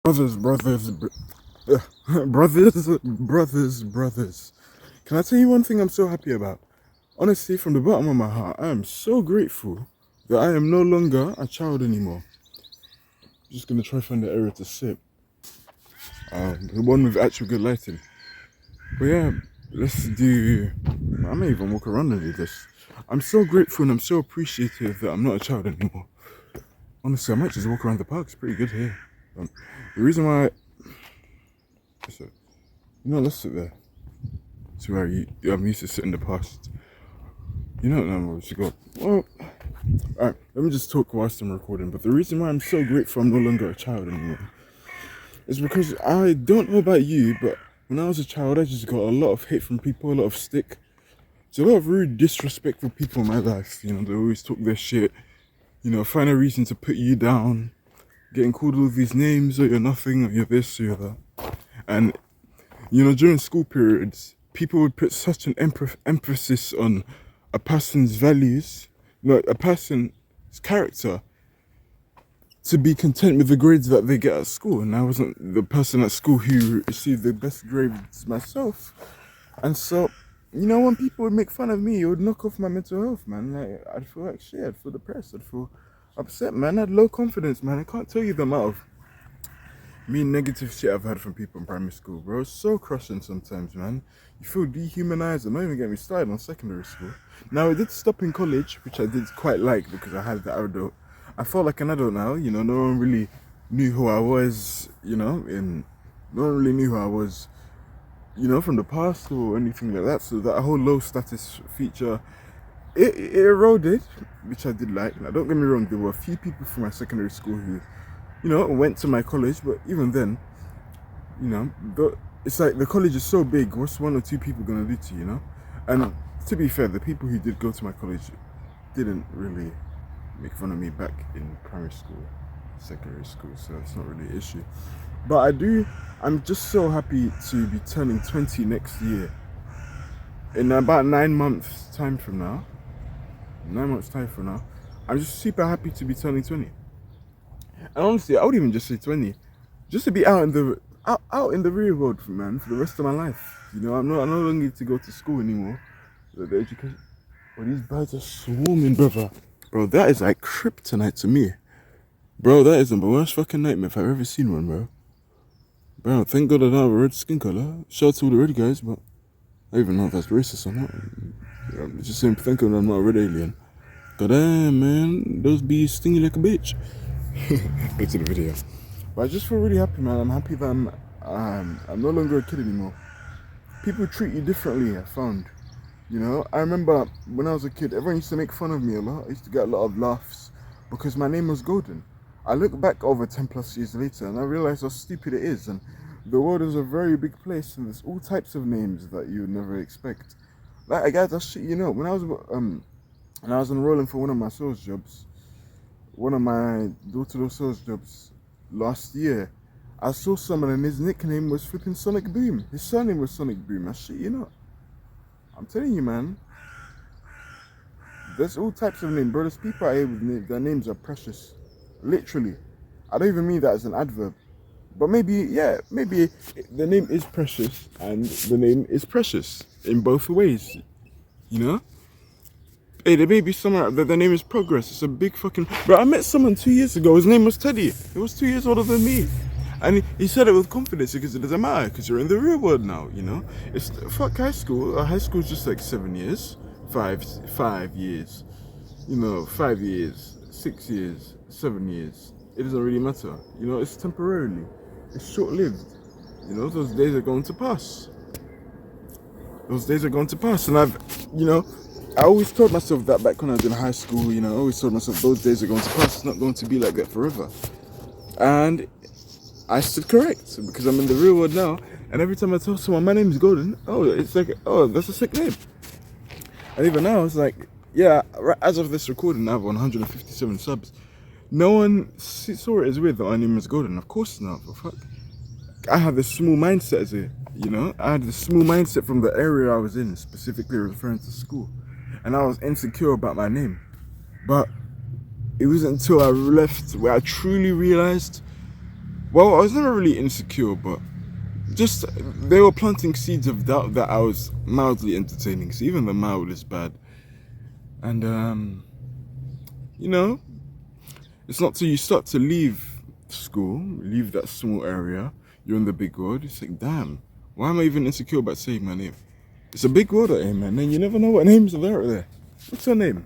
Brothers, brothers, brothers. Can I tell you one thing I'm so happy about? Honestly, from the bottom of my heart, I am so grateful that I am no longer a child anymore. Just gonna try find the area to sit. The one with actual good lighting. But yeah, let's do. I may even walk around and do this. I'm so grateful and I'm so appreciative that I'm not a child anymore. Honestly, I might just walk around the park. It's pretty good here. The reason why, let's sit there. It's where I'm used to sit in the past. You don't know where we should go. Well, alright, let me just talk whilst I'm recording. But the reason why I'm so grateful I'm no longer a child anymore is because I don't know about you, but when I was a child, I just got a lot of hate from people, a lot of stick. There's a lot of rude, disrespectful people in my life. They always talk their shit. Find a reason to put you down. Getting called all these names, or you're nothing, or you're this, or you're that. And, during school periods, people would put such an emphasis on a person's values, a person's character, to be content with the grades that they get at school. And I wasn't the person at school who received the best grades myself. And so, when people would make fun of me, it would knock off my mental health, man. Like, I'd feel like shit, I'd feel depressed, I'd feel upset, man. I had low confidence, man. I can't tell you the amount of negative shit I've had from people in primary school, bro. It's so crushing sometimes, man. You feel dehumanized. I'm not even getting me started on secondary school. Now, it did stop in college, which I did quite like because I had the adult. I felt like an adult now, no one really knew who I was, and no one really knew who I was, from the past or anything like that. So that whole low status feature, it eroded, which I did like. Now, don't get me wrong, there were a few people from my secondary school who, went to my college, but even then, it's like the college is so big, what's one or two people gonna do to you, And to be fair, the people who did go to my college didn't really make fun of me back in primary school, secondary school, so it's not really an issue. But I'm just so happy to be turning 20 next year. In about 9 months time from now, I'm just super happy to be turning 20. And honestly, I would even just say 20, just to be out in the real world, man, for the rest of my life. I'm no longer need to go to school anymore. The education. Well, these birds are swarming, brother. Bro, that is like kryptonite to me. Bro, that is the worst fucking nightmare if I've ever seen one, bro. Bro, thank God I don't have a red skin color. Shout out to all the red guys, but I don't even know if that's racist or not. I'm just saying, thank God I'm not a red alien. God damn, man, those bees sting you like a bitch. Back to the video. But I just feel really happy, man. I'm happy that I'm no longer a kid anymore. People treat you differently, I found. I remember when I was a kid, everyone used to make fun of me a lot. I used to get a lot of laughs because my name was Golden. I look back over 10 plus years later and I realized how stupid it is. And the world is a very big place and there's all types of names that you would never expect. Like, I got that shit, when I was enrolling for one of my sales jobs, one of my door-to-door sales jobs last year, I saw someone and his nickname was flipping Sonic Boom. His surname was Sonic Boom. I shit, I'm telling you, man. There's all types of names, bro. There's people out here with names. Their names are precious. Literally. I don't even mean that as an adverb. But maybe the name is precious and the name is precious in both ways. Hey, there may be someone that their name is Progress. It's a big fucking... Bro, I met someone 2 years ago. His name was Teddy. He was 2 years older than me. And he said it with confidence because it doesn't matter because you're in the real world now, It's fuck high school. High school is just like 7 years, 5 years, 5 years, 6 years, 7 years. It doesn't really matter, It's temporarily, it's short-lived. Those days are going to pass. And I always told myself that back when I was in high school. I always told myself those days are going to pass. It's not going to be like that forever. And I stood correct because I'm in the real world now, and every time I tell someone my name is Golden, it's like, that's a sick name. And even now, it's like, yeah, as of this recording, I have 157 subs. No one saw it as weird that my name is Golden. Of course not, for fuck. I have this small mindset as it, I had this small mindset from the area I was in, specifically referring to school. And I was insecure about my name. But it wasn't until I left where I truly realized Well, I was never really insecure, but just they were planting seeds of doubt that I was mildly entertaining. So even the mild is bad. And you know, it's not till you start to leave school, leave that small area, you're in the big world. It's like, damn, why am I even insecure about saying my name? It's a big world out here, man, and you never know what names are there. What's your name?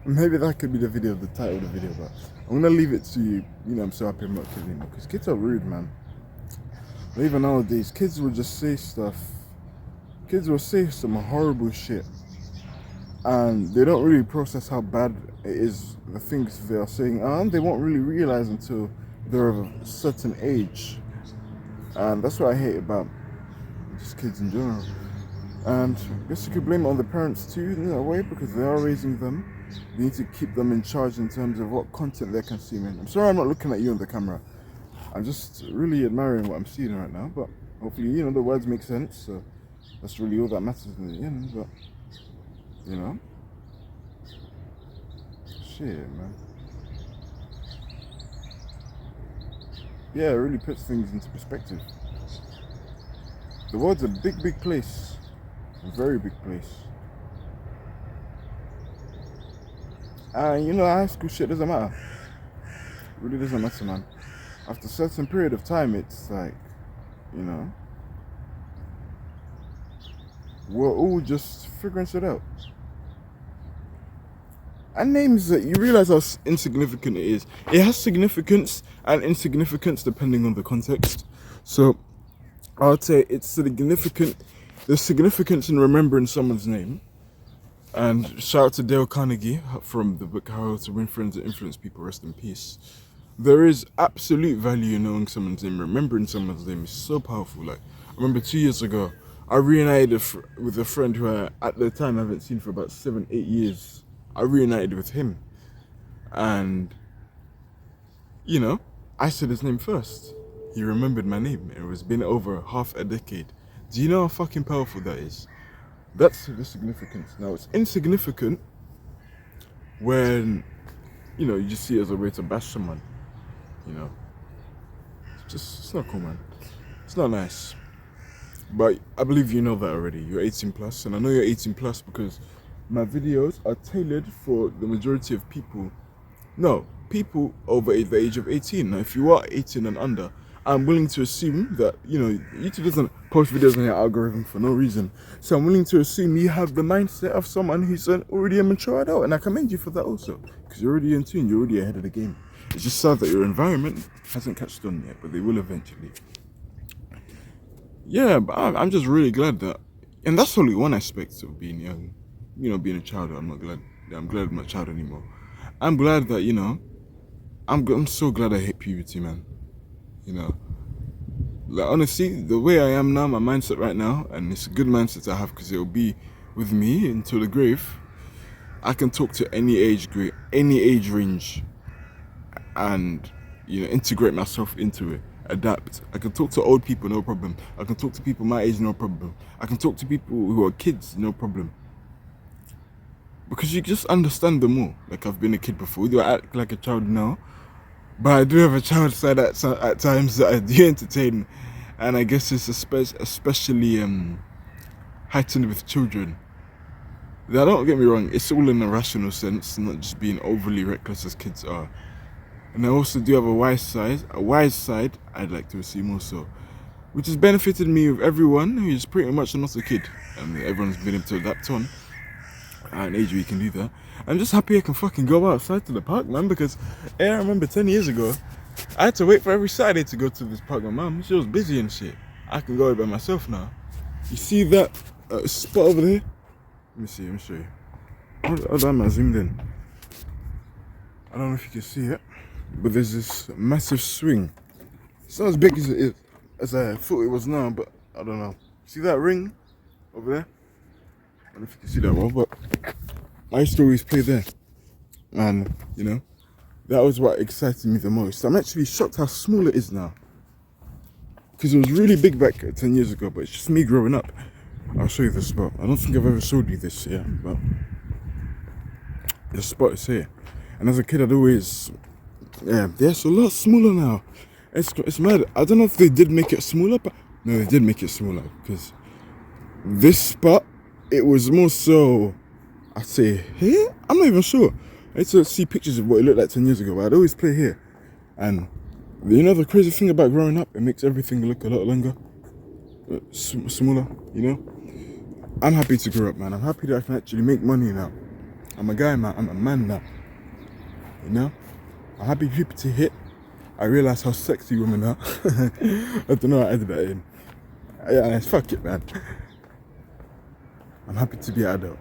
Maybe that could be the video, the title of the video, but I'm gonna leave it to you. You know, I'm so happy I'm not kidding, because kids are rude, man. Even nowadays, kids will just say stuff. Kids will say some horrible shit, and they don't really process how bad it is, the things they are saying, and they won't really realize until they're of a certain age. And that's what I hate about just kids in general. And I guess you could blame it on the parents too, in a way, because they are raising them. They need to keep them in charge in terms of what content they're consuming. I'm sorry I'm not looking at you on the camera. I'm just really admiring what I'm seeing right now, but hopefully, you know, the words make sense, so that's really all that matters in the end. But, you know, shit, man. Yeah, it really puts things into perspective. The world's a big, big place. A very big place. And, you know, high school shit doesn't matter. It really doesn't matter, man. After a certain period of time, it's like, you know, we're all just figuring shit out. And names, that you realize how insignificant it is. It has significance and insignificance depending on the context. So I would say it's significant. There's significance in remembering someone's name. And shout out to Dale Carnegie from the book How to Win Friends and Influence People, rest in peace. There is absolute value in knowing someone's name. Remembering someone's name is so powerful. Like, I remember 2 years ago, I reunited with a friend who I, at the time, I haven't seen for about 7-8 years. I reunited with him. And, you know, I said his name first. He remembered my name. It was been over half a decade. Do you know how fucking powerful that is? That's the significance. Now, it's insignificant when, you know, you just see it as a way to bash someone. You know, it's not cool, man. It's not nice. But I believe you know that already. You're 18 plus, and I know you're 18 plus because my videos are tailored for the majority of people. No, people over the age of 18. Now, if you are 18 and under, I'm willing to assume that, you know, YouTube doesn't post videos on your algorithm for no reason. So I'm willing to assume you have the mindset of someone who's already a mature adult, and I commend you for that also, because you're already in tune, you're already ahead of the game. It's just sad that your environment hasn't catched on yet, but they will eventually. Yeah, but I'm just really glad that, and that's only one aspect of being young, you know, being a child. I'm glad I'm not a child anymore. I'm glad that, you know, I'm so glad I hit puberty, man. You know, like, honestly, the way I am now, my mindset right now, and it's a good mindset to have because it'll be with me until the grave. I can talk to any age grade, any age range, and, you know, integrate myself into it, adapt. I can talk to old people, no problem. I can talk to people my age, no problem. I can talk to people who are kids, no problem. Because you just understand them more. Like, I've been a kid before. Do I act like a child now? But I do have a child side at times that I do entertain, and I guess it's especially heightened with children. Now, don't get me wrong, it's all in a rational sense, not just being overly reckless as kids are. And I also do have a wise side I'd like to assume also, which has benefited me with everyone who's pretty much not a kid, and everyone's been able to adapt on. At an age where you can do that. I'm just happy I can fucking go outside to the park, man, because I remember 10 years ago, I had to wait for every Saturday to go to this park with my mum. She was busy and shit. I can go by myself now. You see that spot over there? Let me show you. Hold on, I zoomed in. I don't know if you can see it, but there's this massive swing. It's not as big as I thought it was now, but I don't know. See that ring over there? I don't know if you can see that well, but I used to always play there. And, you know, that was what excited me the most. I'm actually shocked how small it is now. Because it was really big back 10 years ago, but it's just me growing up. I'll show you the spot. I don't think I've ever showed you this, yeah, but the spot is here. And as a kid, I'd always, yeah, it's a lot smaller now. It's mad. I don't know if they did make it smaller, but no, they did make it smaller because this spot, it was more so, I'd say here. I'm not even sure. I used to see pictures of what it looked like 10 years ago, but I'd always play here. And you know the crazy thing about growing up, it makes everything look a lot longer, smaller. You know. I'm happy to grow up, man. I'm happy that I can actually make money now. I'm a guy, man. I'm a man now. You know? I'm happy people to hit. I realise how sexy women are. I don't know how I added that in. Yeah, fuck it, man. I'm happy to be an adult.